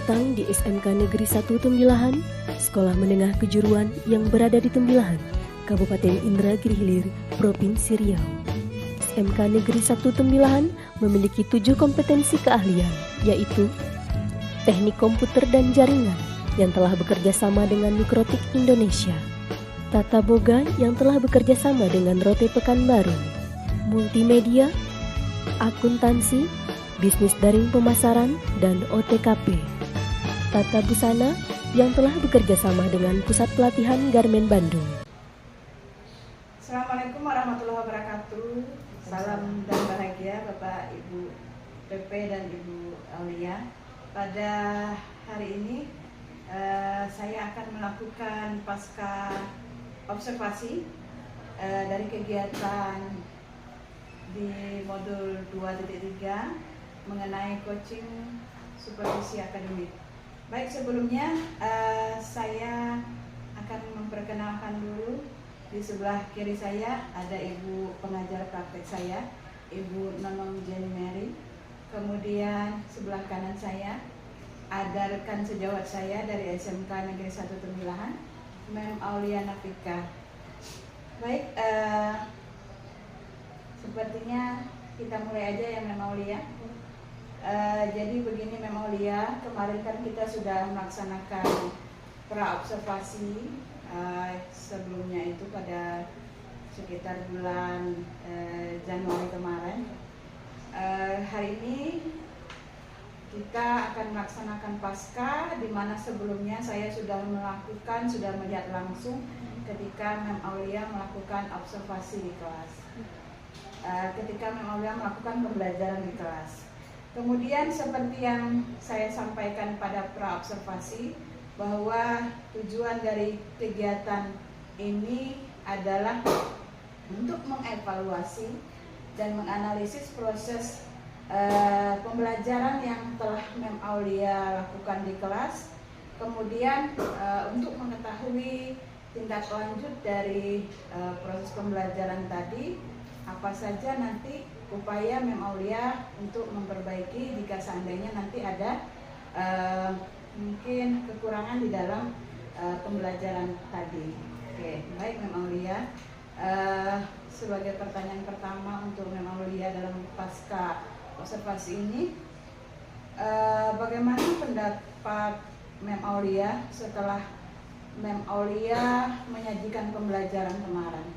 datang di SMK Negeri 1 Tembilahan, sekolah menengah kejuruan yang berada di Tembilahan, Kabupaten Indragiri Hilir, Provinsi Riau. SMK Negeri 1 Tembilahan memiliki 7 kompetensi keahlian, yaitu Teknik Komputer dan Jaringan yang telah bekerja sama dengan Mikrotik Indonesia, Tata Boga yang telah bekerja sama dengan Rote Pekanbaru, Multimedia, Akuntansi, Bisnis Daring Pemasaran, dan OTKP. Tata Busana yang telah bekerja sama dengan Pusat Pelatihan Garmen Bandung. Assalamualaikum warahmatullahi wabarakatuh. Salam dan bahagia Bapak Ibu PP dan Ibu Aulia. Pada hari ini saya akan melakukan pasca observasi dari kegiatan di modul 2.3 mengenai coaching supervisi akademik. Baik, sebelumnya saya akan memperkenalkan dulu. Di sebelah kiri saya ada Ibu pengajar praktek saya, Ibu Nonong Jenny Mary. Kemudian sebelah kanan saya ada rekan sejawat saya dari SMK Negeri 1 Tembilahan, Mem Aulia Nafika. Baik, sepertinya kita mulai aja ya Mem Aulia. Jadi begini Mem Aulia, kemarin kan kita sudah melaksanakan pra-observasi sebelumnya itu pada sekitar bulan Januari kemarin. Hari ini kita akan melaksanakan pasca, di mana sebelumnya saya sudah melihat langsung ketika Mem Aulia melakukan observasi di kelas. Ketika Mem Aulia melakukan pembelajaran di kelas. Kemudian seperti yang saya sampaikan pada pra-observasi, bahwa tujuan dari kegiatan ini adalah untuk mengevaluasi dan menganalisis proses pembelajaran yang telah Mem Aulia lakukan di kelas. Kemudian untuk mengetahui tindak lanjut dari proses pembelajaran tadi, apa saja nanti upaya Mem Aulia untuk memperbaiki jika seandainya nanti ada mungkin kekurangan di dalam pembelajaran tadi. Oke, baik Mem Aulia. Sebagai pertanyaan pertama untuk Mem Aulia dalam pasca observasi ini, bagaimana pendapat Mem Aulia setelah Mem Aulia menyajikan pembelajaran kemarin?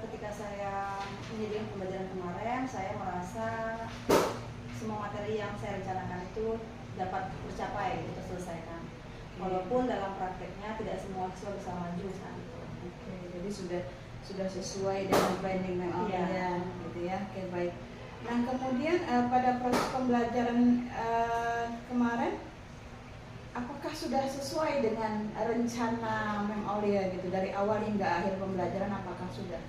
Ketika saya menyajikan pembelajaran kemarin, saya merasa semua materi yang saya rencanakan itu dapat tercapai, terselesaikan. Walaupun dalam prakteknya tidak semua siswa bisa maju saat itu. Oke, jadi sudah sesuai dengan planning Mem Aulia, gitu ya. Oke, baik. Nah, kemudian pada proses pembelajaran kemarin, apakah sudah sesuai dengan rencana Mem Aulia gitu dari awal hingga akhir pembelajaran, apakah sudah?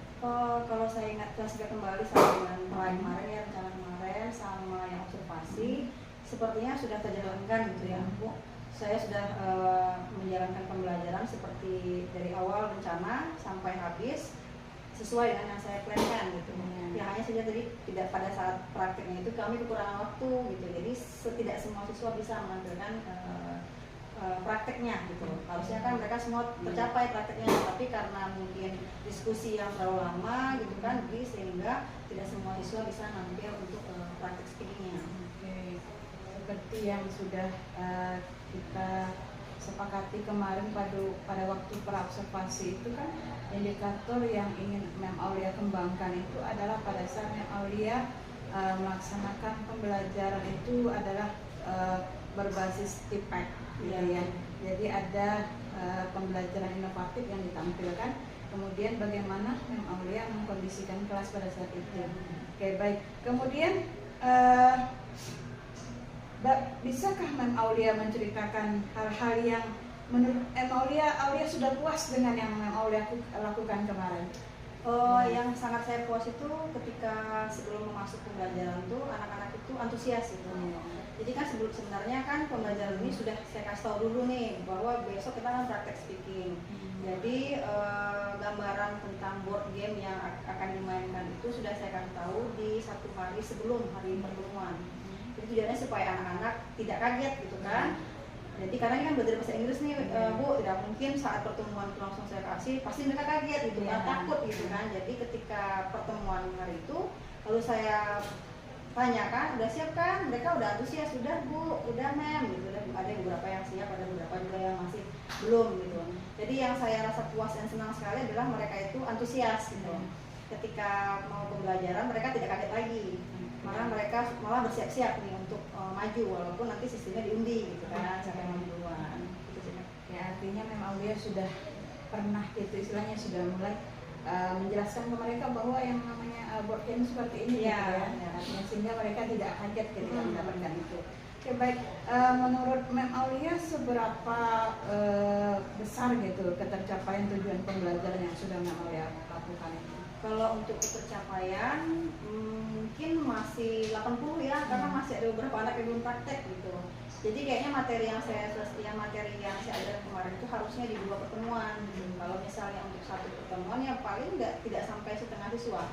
Kalau saya ingat kembali sama dengan kemarin ya, rencana kemarin sama yang observasi, sepertinya sudah terjalankan gitu ya Bu. Saya sudah menjalankan pembelajaran seperti dari awal rencana sampai habis sesuai dengan yang saya plankan gitu. Ya hanya saja tadi tidak pada saat prakteknya itu kami kekurangan waktu gitu. Jadi tidak semua siswa bisa menampilkan prakteknya gitu. Harusnya kan mereka semua tercapai prakteknya, tapi karena mungkin diskusi yang terlalu lama gitu kan, jadi sehingga tidak semua siswa bisa nampil untuk praktek speakingnya. Oke. Seperti yang sudah kita sepakati kemarin pada waktu pra-observasi itu kan, indikator yang ingin Mem Aulia kembangkan itu adalah pada saat Mem Aulia melaksanakan pembelajaran itu adalah berbasis TIPEC gitu ya. Jadi ada pembelajaran inovatif yang ditampilkan, kemudian bagaimana Mem Aulia mengkondisikan kelas pada saat itu. Oke, baik. Kemudian bisakah Mem Aulia menceritakan hal-hal yang menurut Mem Aulia sudah puas dengan yang Mem Aulia lakukan kemarin? Yang sangat saya puas itu ketika sebelum masuk pembelajaran tuh anak-anak itu antusias gitu. Jadi kan sebenarnya kan pembelajaran ini sudah saya kasih tahu dulu nih bahwa besok kita akan praktek speaking. Jadi gambaran tentang board game yang akan dimainkan itu sudah saya kasih tahu di 1 hari sebelum hari pertemuan. Jadi tujuannya supaya anak-anak tidak kaget gitu kan. Jadi karena ini kan belajar bahasa Inggris nih Bu, tidak mungkin saat pertemuan itu langsung saya kasih, pasti mereka kaget gitu kan, takut gitu kan. Jadi ketika pertemuan hari itu, lalu saya tanyakan, udah siap kan? Mereka udah antusias, sudah Bu, udah Mem gitu. Ada beberapa yang siap, ada beberapa juga yang masih belum gitu. Jadi yang saya rasa puas dan senang sekali adalah mereka itu antusias gitu. Ketika mau pembelajaran mereka tidak kaget lagi. Malah mereka malah bersiap-siap nih untuk maju, walaupun nanti sistemnya diundi gitu kan, siapa yang maju duluan gitu. Ya artinya memang dia sudah pernah gitu istilahnya sudah mulai menjelaskan ke mereka bahwa yang namanya board game seperti ini ya. gitu ya. Artinya sehingga mereka tidak kaget ketika mendapatkan itu. Oke, baik, menurut Mem Aulia seberapa besar gitu ketercapaian tujuan pembelajaran yang sudah Mem Aulia lakukan ini? Kalau untuk ketercapaian mungkin masih 80 ya, karena masih ada beberapa anak yang belum praktek gitu. Jadi kayaknya materi yang saya ajarkan kemarin itu harusnya di 2 pertemuan. Kalau misalnya untuk 1 pertemuan yang paling tidak sampai setengah siswa.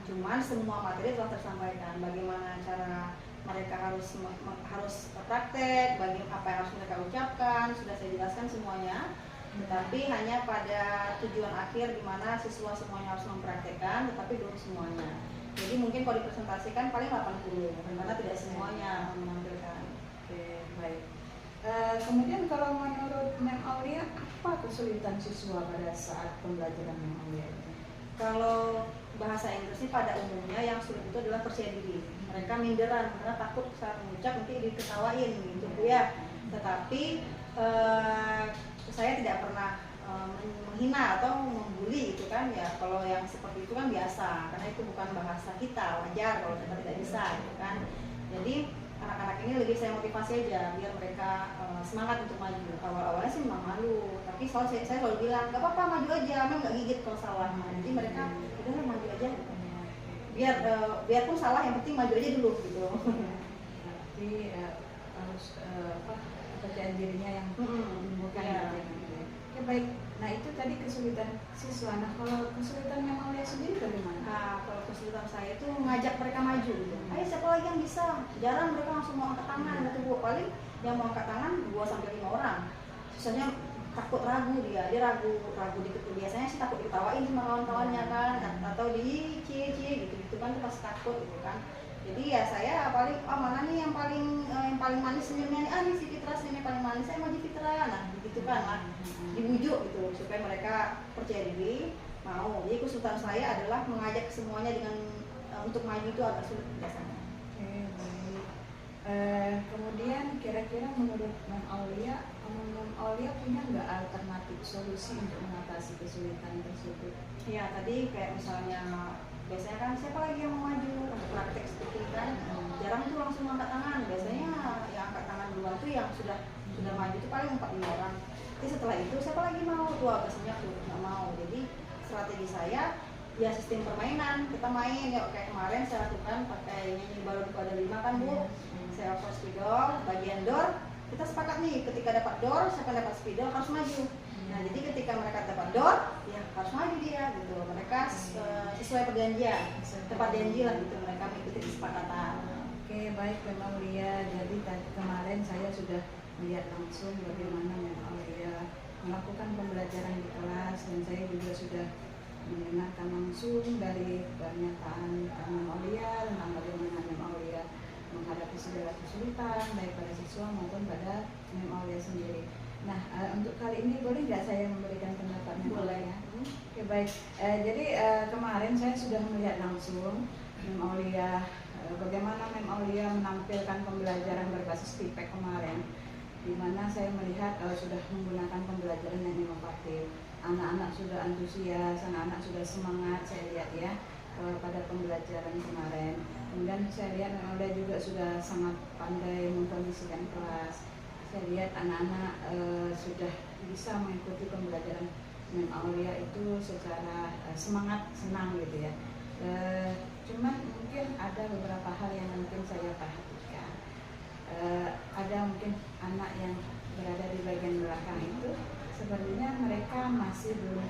Cuman semua materi telah tersampaikan. Bagaimana cara mereka harus praktek, apa yang harus mereka ucapkan, sudah saya jelaskan semuanya. Tetapi hanya pada tujuan akhir di mana siswa semuanya harus mempraktekkan, tetapi belum semuanya. Jadi mungkin kalau dipresentasikan paling 80, karena tidak semuanya menampilkan. Oke, baik. Kemudian kalau menurut Mem Aulia, apa kesulitan siswa pada saat pembelajaran Mem Aulia ini? Kalau bahasa Inggris ini pada umumnya yang sulit itu adalah percaya diri. Mereka minderan karena takut saat mengucap nanti diketawain gitu ya. Tetapi saya tidak pernah menghina atau membuli gitu kan ya. Kalau yang seperti itu kan biasa, karena itu bukan bahasa kita, wajar kalau kita tidak bisa gitu kan. Jadi anak-anak ini lebih saya motivasi aja biar mereka semangat untuk maju. Awal-awalnya sih memang malu, tapi saya selalu bilang gak apa-apa, maju aja, memang gak gigit kalau salah. Jadi mereka udah maju aja gitu. Biarpun salah yang penting maju aja dulu gitu. Jadi harus kepercayaan dirinya yang bukan ya, baik. Nah itu tadi kesulitan siswa. Nah kalau kesulitan Mem Aulia sendiri bagaimana? Nah kalau kesulitan saya itu ngajak mereka maju gitu. Ayo siapa lagi yang bisa? Jarang mereka langsung mau angkat tangan gitu Bu. Paling yang mau angkat tangan 2-5 orang. Sisanya takut, ragu dia ragu dikit. Biasanya sih takut diketawain sama kawan-kawannya kan, atau di cie gitu kan, pas takut gitu kan. Jadi ya saya paling mana nih yang paling manis senyumnya nih, nih si Fitra senyumnya paling manis, saya mau di Fitra. Nah gitu kan lah, dibujuk gitu supaya mereka percaya diri mau. Jadi kesulitan saya adalah mengajak semuanya dengan untuk maju itu agak sulit biasanya. Oke, baik. Kemudian kira-kira menurut Mem Aulia punya nggak alternatif solusi untuk mengatasi kesulitan tersebut? Ya tadi kayak misalnya biasanya kan siapa lagi yang mau maju untuk praktek seperti ini kan, jarang tuh langsung angkat tangan. Biasanya yang angkat tangan duluan tuh yang sudah maju itu paling 4-5 orang. Jadi setelah itu siapa lagi mau, tuh biasanya tuh nggak mau. Jadi strategi saya ya sistem permainan, kita main ya kayak kemarin saya lakukan pakai nyanyi balon pada 5 kan Bu. Saya offer spidol, bagian door kita sepakat nih ketika dapat door, siapa dapat spidol harus maju. Nah jadi ketika mereka dapat door ya harus maju dia gitu. Mereka sesuai perjanjian, tepat janji lah gitu, mereka mengikuti kesepakatan. Oke, baik Mem Aulia. Jadi kemarin saya sudah melihat langsung bagaimana Mem Aulia melakukan pembelajaran di kelas, dan saya juga sudah mendengarkan langsung dari pernyataan Mem Aulia tentang bagaimana Mem Aulia menghadapi segala kesulitan baik pada siswa maupun pada Mem Aulia sendiri. Nah, untuk kali ini boleh nggak saya memberikan pendapat Mem Aulia? Oke, baik. Jadi kemarin saya sudah melihat langsung Mem Aulia, bagaimana Mem Aulia menampilkan pembelajaran berbasis feedback kemarin, di mana saya melihat sudah menggunakan pembelajaran yang inovatif. Anak-anak sudah antusias, anak-anak sudah semangat, saya lihat ya pada pembelajaran kemarin. Kemudian saya lihat Mem Aulia juga sudah sangat pandai mengkondisikan kelas. Saya lihat anak-anak sudah bisa mengikuti pembelajaran Mem Aulia itu secara semangat, senang gitu ya. Cuman mungkin ada beberapa hal yang mungkin saya perhatikan. Ada mungkin anak yang berada di bagian belakang itu sebenarnya mereka masih belum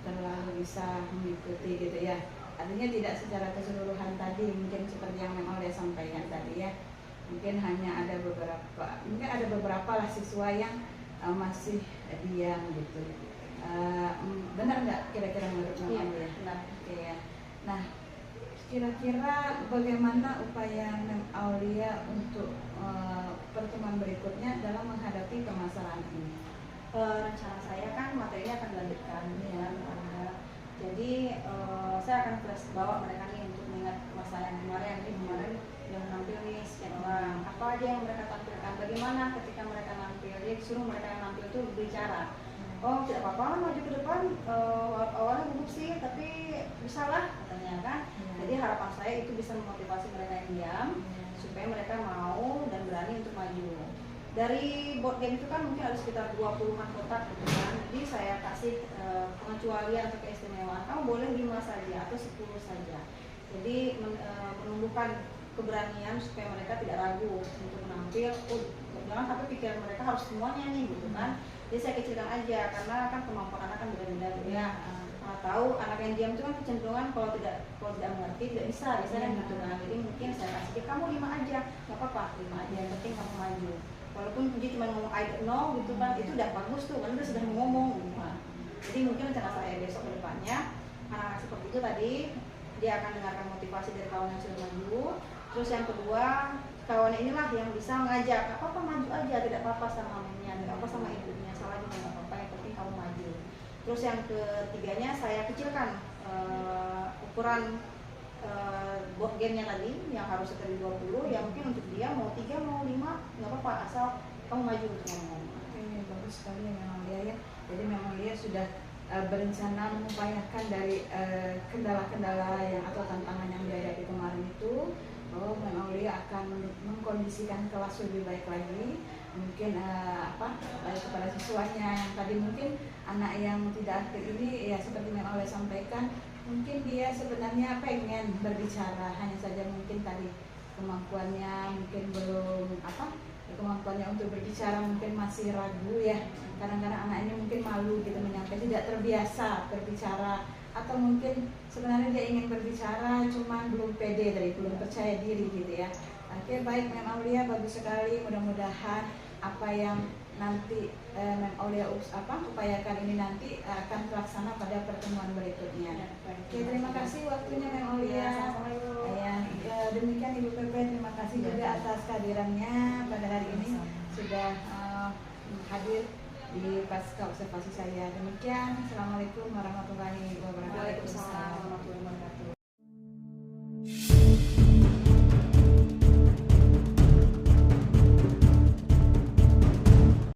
terlalu bisa mengikuti gitu ya. Artinya tidak secara keseluruhan tadi, mungkin seperti yang Mem Aulia sampaikan tadi ya. Mungkin hanya ada beberapa lah siswa yang masih diam gitu. Benar nggak kira-kira menurut Mem Aulia? Benar. Oke ya. Nah, kira-kira bagaimana upaya Mem Aulia untuk pertemuan berikutnya dalam menghadapi permasalahan ini? Rencana saya kan materinya akan dilanjutkan ya. Jadi saya akan bawa mereka nih untuk mengingat masa yang kemarin yang menampil nih sekian orang, apa aja yang mereka tampilkan, bagaimana ketika mereka nampil, jadi suruh mereka yang nampil itu berbicara. Oh tidak apa-apa maju ke depan, awalnya gugup sih tapi bisa lah katanya kan. Jadi harapan saya itu bisa memotivasi mereka yang diam supaya mereka mau dan berani untuk maju. Dari board game itu kan mungkin ada sekitar 20-an kotak gitu kan. Jadi saya kasih pengecualian atau keistimewaan, kamu boleh 5 saja atau 10 saja. Jadi menumbuhkan keberanian supaya mereka tidak ragu untuk menampil. Jangan sampai pikiran mereka harus semuanya nih gitu kan. Jadi saya kecilkan aja karena kan kemampuan anak kan beda-beda ya. Tahu anak yang diam itu kan kecenderungan kalau tidak mengerti tidak bisa kan gitu kan. Jadi mungkin saya kasih kamu 5 aja, nggak apa-apa 5 aja, yang penting kamu maju. Walaupun dia cuma ngomong I don't know gitu kan, itu udah bagus tuh, kan udah sudah ngomong gitu kan. Jadi mungkin rencana saya besok ke depannya anak-anak seperti itu tadi dia akan dengarkan motivasi dari kawan yang sudah maju. Terus yang kedua, kawannya inilah yang bisa mengajak, apa-apa maju aja, tidak apa-apa sama mamanya, tidak apa sama ibunya, salah juga nggak apa-apa, yang penting kamu maju. Terus yang ketiganya saya kecilkan ukuran board game-nya tadi yang harus dari 20, ya mungkin untuk dia mau 3 mau 5 nggak apa-apa asal kamu maju untuk ngomong. Oke, bagus sekali memang dia ya. Jadi memang dia sudah berencana mengupayakan dari kendala-kendala yang atau tantangan yang dihadapi kemarin itu, bahwa Mem Aulia akan mengkondisikan kelas lebih baik lagi, mungkin baik kepada siswanya yang tadi mungkin anak yang tidak aktif ini ya seperti Mem Aulia sampaikan, mungkin dia sebenarnya pengen berbicara, hanya saja mungkin tadi kemampuannya mungkin belum kemampuannya untuk berbicara mungkin masih ragu ya. Kadang-kadang anak ini mungkin malu gitu menyampaikan, tidak terbiasa berbicara, atau mungkin sebenarnya dia ingin berbicara cuman belum pede dari belum percaya diri gitu ya. Oke, baik Mem Aulia, bagus sekali, mudah-mudahan apa yang nanti Mem Aulia upayakan ini nanti akan terlaksana pada pertemuan berikutnya. Oke, terima kasih waktunya Mem Aulia. Demikian Ibu Pepe, terima kasih juga atas kehadirannya pada hari ini sudah hadir di pasca observasi saya. Demikian, Assalamualaikum warahmatullahi wabarakatuh.